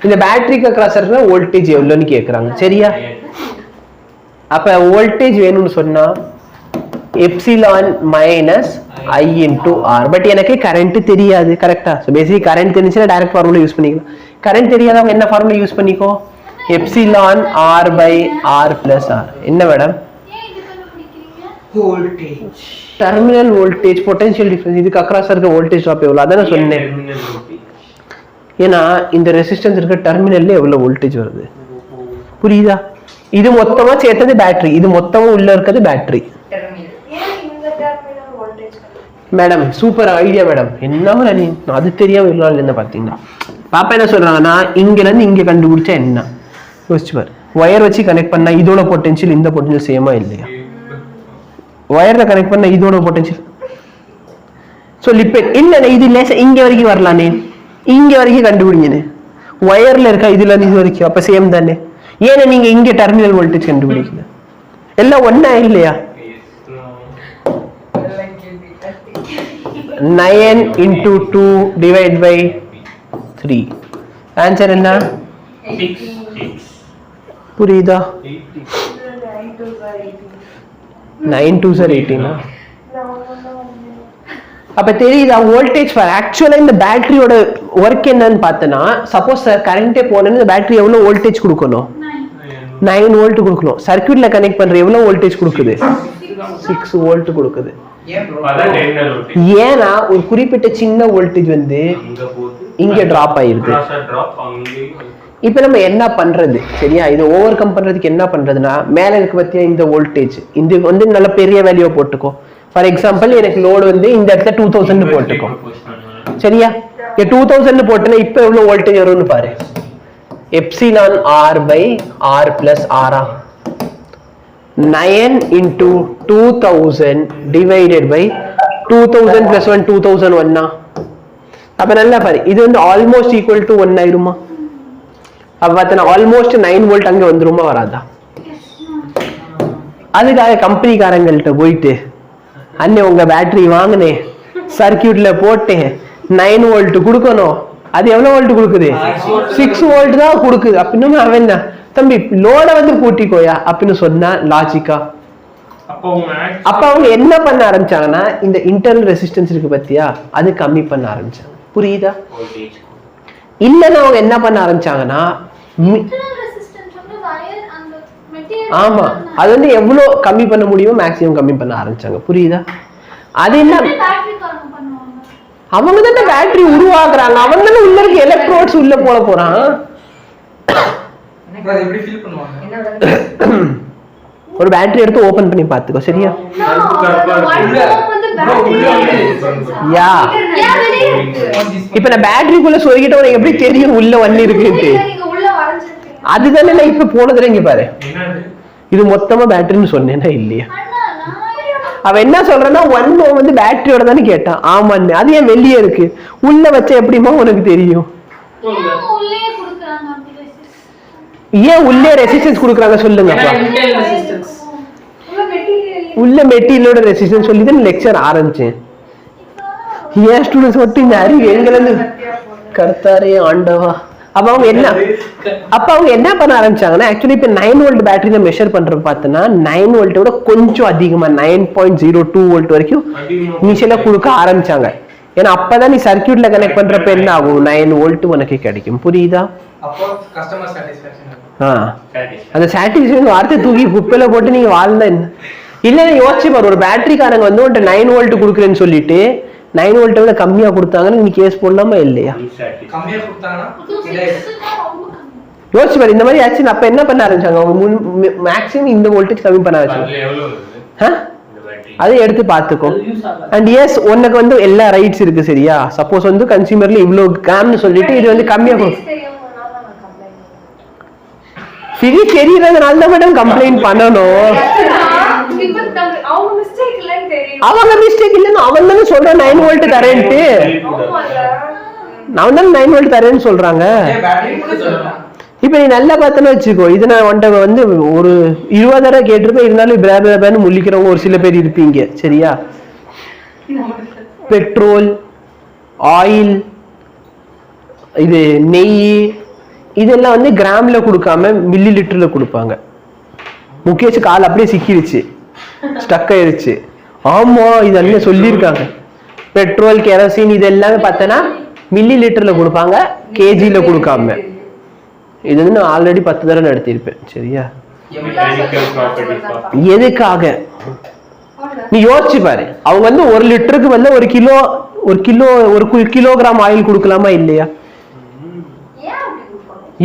இந்த பேட்டரிக்கு அக்ராஸ் இருக்கிற வோல்டேஜ் எவ்வளோன்னு கேட்குறாங்க. சரியா? அப்போ வோல்டேஜ் வேணும்னு சொன்னா epsilon minus I into R. But எனக்கு கரண்ட் தெரியாது. கரெக்டா? ஸோ பேசிக் கரண்ட் தெரிஞ்சுன்னா டைரக்ட் ஃபார்முலா யூஸ் பண்ணிக்கலாம். கரண்ட் தெரியாதவங்க என்ன ஃபார்முலா யூஸ் பண்ணிக்கோ? Epsilon R by R plus R. என்ன madam? Voltage, terminal voltage, potential difference. இதுக்கு அக்ராஸ் இருக்க வோல்டேஜ் ட்ராப் எவ்வளோ அதானே சொன்னேன். ஏன்னா இந்த ரெசிஸ்டன்ஸ் இருக்க டெர்மினல்ல எவ்வளவு வோல்டேஜ் வருது புரியுதா? இது மொத்தமா சேர்த்தது பேட்டரி, இது மொத்தமா உள்ள இருக்கிறது battery. Madam super idea madam. என்ன நீ அது தெரியாம இல்லாமல் என்ன பாத்தீங்கன்னா பாப்பா என்ன சொல்றாங்கன்னா இங்க இருந்து இங்க கண்டுபிடிச்சா என்ன யோசிச்சு பாரு. ஒயர் வச்சு கனெக்ட் பண்ணா இதோட பொட்டன்ஷியல் இந்த பொட்டன்ஷியல் சேமா இல்லையா? ஒயர்ல கனெக்ட் பண்ண இதோட பொட்டன்ஷியல் சொல்லிப்பேன் இல்ல இது லேசா இங்க வரைக்கும் வரலானே, இங்க வரைக்கும் கண்டுபிடிங்கன்னு. ஒயர்ல இருக்கா இதுல இருந்து இது வரைக்கும், அப்ப சேம் தானே. ஏன்னா நீங்க இங்க டெர்மினல் வோல்டேஜ் கண்டுபிடிக்கல, எல்லாம் ஒண்ணா இல்லையா? 9 into 2 divided by 3. ஆன்சர் என்ன? புரியுதா? 9 2s are 18. அப்ப தெரியுதா வோல்டேஜ் ஃபார் ஆக்சுவலா இந்த பேட்டரியோட ஒர்க் என்னன்னு பார்த்தனா, சப்போஸ் சார் கரண்டே போனேன்னு இந்த பேட்டரி எவ்வளவு வோல்டேஜ் கொடுக்கணும்? 9 வோல்ட் கொடுக்கணும். சர்க்யூட்ல கனெக்ட் பண்ற எவ்வளவு வோல்டேஜ் கொடுக்குது? 6 வோல்ட் கொடுக்குது. ஏன்னா ஒரு குறிப்பிட்ட சின்ன வோல்டேஜ் வந்து இங்க டிராப் ஆயிருது. இப்ப நம்ம என்ன பண்றது? சரியா? இதை ஓவர் கம் பண்றதுக்கு என்ன பண்றதுன்னா, மேல இருக்க பத்தியா இந்த வோல்டேஜ் இது வந்து நல்ல பெரிய வேல்யூ போட்டுக்கோ. ஃபார் எக்ஸாம்பிள் எனக்கு லோடு வந்து இந்த இடத்துல 2000 போட்டுக்கோ. சரியா? 2000 போட்டேன்னா இப்ப எவ்வளவு வோல்டேஜ் வரும்னு பாரு. Epsilon R by R plus ஆரா 9 into 2000 divided by 2000 plus 1 2001. அப்ப நல்லா பாரு, இது வந்து ஆல்மோஸ்ட் ஈக்குவல் டு 1 ஆயிருமா? அப்ப பார்த்தா ஆல்மோஸ்ட் 9 வோல்ட் அங்க வந்துருமா வராதா? அதுக்காக கம்பெனிக்காரங்கள்ட்ட போயிட்டு அண்ணே உங்க பேட்டரி வாங்கினேன், சர்க்கியூட்ல போட்டேன், 9 வோல்ட் கொடுக்கணும். அது எவ்வளவு வோல்ட் கொடுக்குது? 6 வோல்ட் தான் கொடுக்குது. அப்படின்னு அவன் என்ன தம்பி லோட வந்து கூட்டிக்கோயா அப்படின்னு சொன்னா லாஜிக்கா? அப்ப அவங்க என்ன பண்ண ஆரம்பிச்சாங்கன்னா இந்த இன்டர்னல் ரெசிஸ்டன்ஸ் இருக்கு பத்தியா, அது கம்மி பண்ண ஆரம்பிச்சாங்க. புரியுதா? இல்லன்னா அவங்க என்ன பண்ண ஆரம்பிச்சாங்கன்னா ஆமா அது வந்து எவ்வளவு கம்மி பண்ண முடியுமோ மேக்ஸிமம் கம்மி பண்ண ஆரம்பிச்சாங்க. புரியுதா? அது என்ன அவங்க தானே பேட்டரி உருவாக்குறாங்க, அவங்க தானே உள்ள இருக்க எலக்ட்ரோட்ஸ் உள்ள போட போறான். ஒரு பேட்டரி எடுத்து ஓபன் பண்ணி பாத்துக்கோ. சரியா? யா இப்ப நான் பேட்டரிக்குள்ள சொருகிட்ட உனக்கு எப்படி தெரியும் உள்ள ஒண்ணு இருக்குன்னு? அதுதானே இப்ப போனதுல இங்க பாரு, இது மொத்தமா பேட்டரின்னு சொன்னேன்னா இல்லையா? அவ என்ன சொல்றா 1 ohm வந்து பேட்டரியோட தானே கேட்டான். ஆமான்னு. அது ஏன் வெளியே இருக்கு? உள்ள வச்சா எப்படிமா உனக்கு தெரியும்? ஏன் உள்ளே ரெசிஸ்டன்ஸ் கொடுக்குறாங்க சொல்லுங்க. உள்ள மெட்டீரியலோட ரெசிஸ்டன்ஸ் சொல்லி தான் லெக்சர் ஆரம்பிச்சேன். ஏன் ஸ்டூடெண்ட்ஸ் மட்டும் இந்த அறிவு எங்கல இருந்து கர்த்தாரே ஆண்டவா. அப்ப அவங்க என்ன பண்ண ஆரம்பிச்சாங்கன்னா, ஆக்சுவலி இப்ப 9 வோல்ட் பேட்டரி மெஷர் பண்ற பார்த்தோன்னா 9 வோல்ட்டோட கொஞ்சம் அதிகமா 9.02 வோல்ட் வரைக்கும் இனிஷியலா கொடுக்க ஆரம்பிச்சாங்க. ஏன்னா அப்பதான் நீ சர்க்கியூட்ல கனெக்ட் பண்றப்ப என்ன ஆகும்? 9 வோல்ட் உனக்கு கிடைக்கும். புரியுதா? அந்த சாட்டிஸ்ஃபேக்ஷன் வார்த்தை தூக்கி குப்பையில போட்டு நீங்க வாழ்ந்தா என்ன? இல்லன்னா யோசிச்சு பாரு, ஒரு பேட்டரிக்காரங்க வந்து உன்ட்ட 9 வோல்ட் கொடுக்குறேன்னு சொல்லிட்டு 9 வோல்ட்டை விட கம்மியா கொடுத்தாங்கன்னு நீ கேஸ் போடலாமா இல்லையா? யோசிச்சு பாரு இந்த மாதிரி ஆச்சு. அப்ப என்ன பண்ண ஆரம்பிச்சாங்க? அவங்க மேக்ஸிமம் இந்த வோல்டேஜ் கம்மி பண்ண ஆரம்பிச்சாங்க. அதை எடுத்து பாத்துக்கோ. அண்ட் எஸ் உனக்கு வந்து எல்லா ரைட்ஸ் இருக்கு. சரியா? சப்போஸ் வந்து கன்சியூமர்ல இவ்வளவு கிராம்னு சொல்லிட்டு இது வந்து கம்மியா தெரியறதுனால தான் மேடம் கம்ப்ளைண்ட் பண்ணணும். அவங்க மிஸ்டேக் இல்லைன்னு அவன் தானே சொல்றான் 9 வோல்ட் தரேன்ட்டு. அவன் தானே 9 வோல்ட் தரேன்னு சொல்றாங்க. இப்ப நீ நல்லா பார்த்தன்னு வச்சுக்கோ, இது நான் உன்ட்ட வந்து ஒரு 20 தடவை கேட்டிருப்பேன், இருந்தாலும் பிரேபேன்னு முள்ளிக்கிறவங்க ஒரு சில பேர் இருப்பீங்க. சரியா? பெட்ரோல், ஆயில், இது நெய், இதெல்லாம் வந்து கிராம்ல கொடுக்காம மில்லி லிட்டர்ல கொடுப்பாங்க. முகேஷ் கால் அப்படியே சிக்கிடுச்சு, ஸ்டக் ஆயிருச்சு. ஆமா இதெல்லாம் சொல்லியிருக்காங்க. பெட்ரோல் கெரோசின் இது எல்லாமே பார்த்தனா மில்லி லிட்டர்ல கொடுப்பாங்க, கேஜில கொடுக்காம. இது வந்து நான் ஆல்ரெடி 10 தடவை நடத்தியிருப்பேன். சரியா? எதுக்காக நீ யோசிச்சு பாரு. அவங்க வந்து 1 லிட்டருக்கு வந்து 1 கிலோகிராம் ஆயில் கொடுக்கலாமா இல்லையா?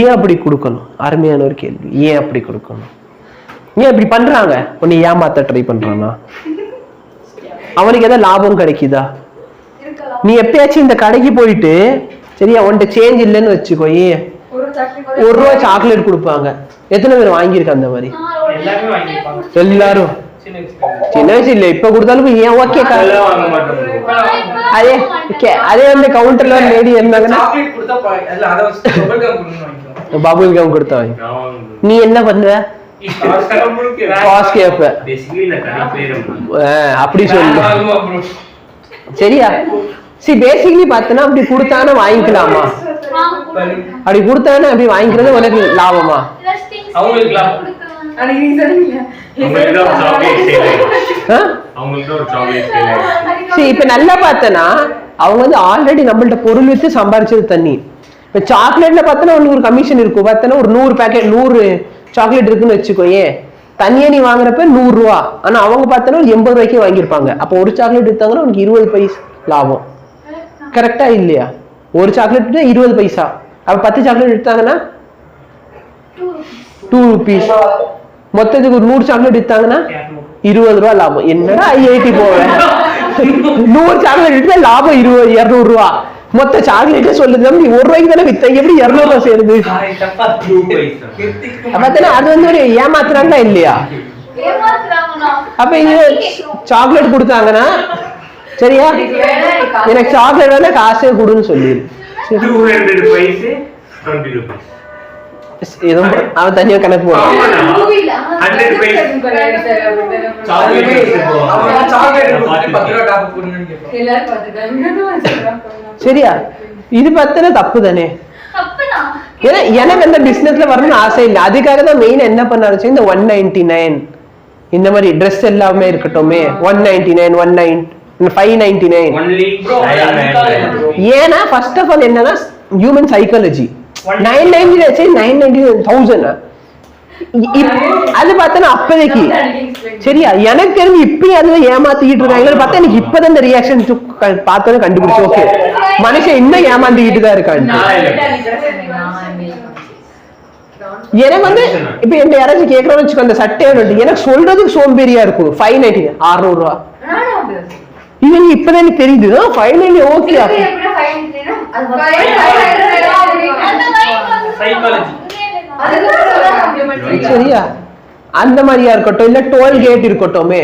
ஏன் அப்படி கொடுக்கணும்? அருமையான ஒரு கேள்வி. ஏன் அப்படி கொடுக்கணும்? ஏன் இப்படி பண்றாங்க? உன்னை ஏமாத்த ட்ரை பண்றானா? அவனுக்கு ஏதாவது லாபம் கிடைக்குதா? நீ எப்பயாச்சும் இந்த கடைக்கு போயிட்டு சரியா உன்கிட்ட சேஞ்ச் இல்லைன்னு வச்சுக்கோ, 1 ரூபா சாக்லேட் கொடுப்பாங்க. எத்தனை பேர் வாங்கியிருக்க அந்த மாதிரி? எல்லாரும் சின்ன வயசு இல்ல, இப்ப கொடுத்தாலும் ஏன் ஓகே. அதே வந்து கவுண்டர்ல லேடி இருந்தாங்கன்னா பபுள் கம் கொடுத்தா நீ என்ன பண்ணுவ? அப்படி சொல்லு. சரியா? சரி பேசிக்கலி பார்த்தனா அப்படி கொடுத்தானே வாங்கிக்கலாமா? அப்படி கொடுத்தானே அப்படி வாங்கிக்கிறது உனக்கு லாபமா? இப்ப நல்லா பார்த்தனா அவங்க வந்து ஆல்ரெடி நம்மள்ட்ட பொருள் வித்து சம்பாரிச்சது தண்ணி. இப்ப சாக்லேட்ல பார்த்தனா உனக்கு ஒரு கமிஷன் இருக்கும். பார்த்தனா ஒரு 100 பேக்கெட் 100 சாக்லேட் இருக்குன்னு வச்சுக்கோயே, தனியா நீ வாங்குறப்ப 100 ரூபா. ஆனா அவங்க பார்த்தனா 80 ரூபாய்க்கு வாங்கியிருப்பாங்க. அப்போ ஒரு சாக்லேட் வித்தாங்கன்னா உனக்கு 20 பைசா லாபம். கரெக்டா இல்லையா? ஒரு சாக்லேட் 20 பைசா. அப்ப 10 சாக்லேட் எடுத்தாங்கன்னா 2 rupees. மொத்தத்துக்கு ஒரு 100 சாக்லேட் வித்தாங்கன்னா 20 ரூபா லாபம். என்னடா IIT போவேன், 100 சாக்லேட் எடுத்தா லாபம் 200 ரூபா. மொத்த சாக்லேட்டே சொல்லுது நீ 1 ரூபாய்க்கு தானே வித்த, எப்படி 200 ரூபா சேருது? அது வந்து ஒரு ஏமாத்துறாங்களா இல்லையா? அப்ப இது சாக்லேட் கொடுத்தாங்கன்னா சரியா, எனக்கு சாக்லேட் வேணா காசே கொடுன்னு சொல்லிடு. அவன் தனியா கணக்கு போடுறான். சரியா? இது பார்த்தா தப்பு தானே. ஏன்னா எனக்கு அந்த பிசினஸ்ல வரணும்னு ஆசை இல்லை. அதுக்காக தான் மெயின் என்ன பண்ணாரு, இந்த 199 இந்த மாதிரி ட்ரெஸ் எல்லாமே இருக்கட்டுமே, 199 599. ஏன்னா ஃபர்ஸ்ட் ஆஃப் ஆல் என்னன்னா ஹியூமன் சைக்காலஜி. 999 அது பார்த்தா அப்பதைக்கு சரியா, எனக்கு தெரிஞ்சு இப்பயும் அதுல ஏமாத்திக்கிட்டு இருக்காங்க. பார்த்தா எனக்கு இப்பதான் இந்த ரியாக்ஷன் பார்த்ததை கண்டுபிடிச்சு ஓகே மனுஷன் இன்னும் ஏமாந்துக்கிட்டு தான் இருக்கான். எனக்கு வந்து இப்ப என்ன யாராச்சும் கேட்கறோம்னு வச்சுக்கோ, அந்த சட்டையை எனக்கு சொல்றதுக்கு சோம்பேறியா இருக்கும். 599 600 ரூபா. இவங்க இப்பதான் எனக்கு தெரியுது 590 ஓகே. சரியா? அந்த மாதிரியா இருக்கட்டும், இல்ல டோல்கேட் இருக்கட்டுமே,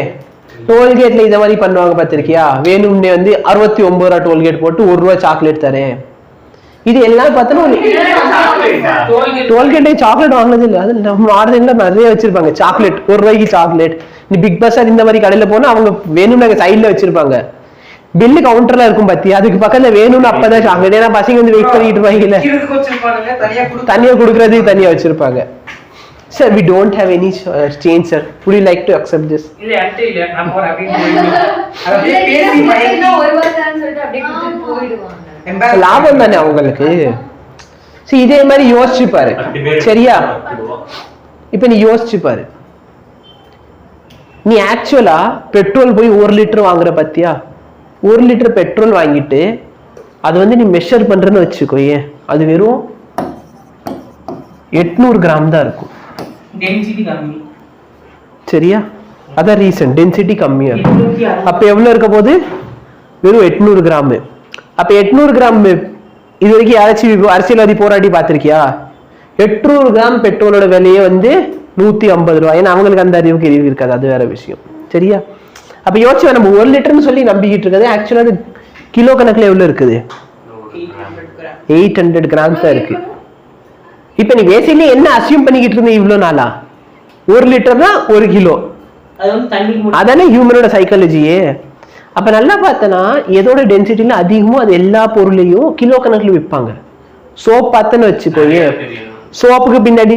டோல்கேட்ல இந்த மாதிரி பண்ணுவாங்க பாத்திருக்கியா? வேணும்னே வந்து 69 ரூபா டோல்கேட் போட்டு 1 ரூபா சாக்லேட் தரேன். இது எல்லாம் பார்த்தோன்னா டோல்கேட்டே சாக்லேட் வாங்கினது இல்லை. அது நம்ம ஆர்டர்ல நிறைய வச்சிருப்பாங்க சாக்லேட், 1 ரூபாய்க்கு சாக்லேட். நீ பிக் பஸார் இந்த மாதிரி கடையில போனா அவங்க வேணும்னு சைட்ல வச்சிருப்பாங்க. பில்லு கவுண்டர்ல இருக்கும் பாத்தி, அதுக்கு பக்கத்துல வேணும்னு அப்பதான் சாக்லேட். ஏன்னா பசங்க வந்து வெயிட் பண்ணிட்டு இருப்பாங்கல்ல, தனியா குடுக்கறது தனியா வச்சிருப்பாங்க. Sir, we don't have any change, sir. Would you like to accept this? இல்ல அட்டை இல்ல, நம்ம ஒரு அப்படியே பேசி பையனா ஒரு வாரம்னு சொல்லிட்டு அப்படியே கொடுத்து போயிடுவாங்க. லாபம் தானே அவங்களுக்கு. சரி இதே மாதிரி யோசிச்சு பாரு. சரியா? இப்ப நீ யோசிச்சு பாரு, நீ ஆக்சுவலா பெட்ரோல் போய் 1 லிட்டர் வாங்குற பத்தியா? 1 லிட்டர் பெட்ரோல் வாங்கிட்டு அது வந்து நீ மெஷர் பண்றன்னு வச்சுக்கோயே, அது வெறும் 800 கிராம் தான் இருக்கும். டென்சிட்டி கம்மி. சரியா? அதான் ரீசன், டென்சிட்டி கம்மியா இருக்கும். அப்ப எவ்வளவு இருக்க போது? வெறும் 800 கிராம். அப்ப 800 கிராம் இது வரைக்கும் யாராச்சும் அரசியல்வாதி போராட்டி பார்த்திருக்கியா? 800 கிராம் பெட்ரோலோட விலையே வந்து 150 ரூபாய். ஏன்னா அவங்களுக்கு அந்த அறிவுக்கு அறிவு இருக்காது, அது வேற விஷயம். சரியா? அப்ப யோசிச்சு நம்ம 1 லிட்டர்னு சொல்லி நம்பிக்கிட்டு இருக்குது, ஆக்சுவலா கிலோ கணக்குல எவ்வளவு இருக்குது? 800 கிராம்ஸ் தான் இருக்கு. இப்ப நீ பேசிக்கலி என்ன அசியூம் பண்ணிக்கிட்டு இருந்த இவ்வளவு நாளா? 1 லிட்டர்னா 1 கிலோ. அதானே ஹியூமனோட சைக்காலஜியே. அப்ப நல்லா பார்த்தனா எதோட டென்சிட்டில அதிகமோ அது எல்லா பொருளையும் கிலோ கணக்குல விற்பாங்க. சோப் பார்த்தன்னு வச்சுக்கோங்க, சோப்புக்கு பின்னாடி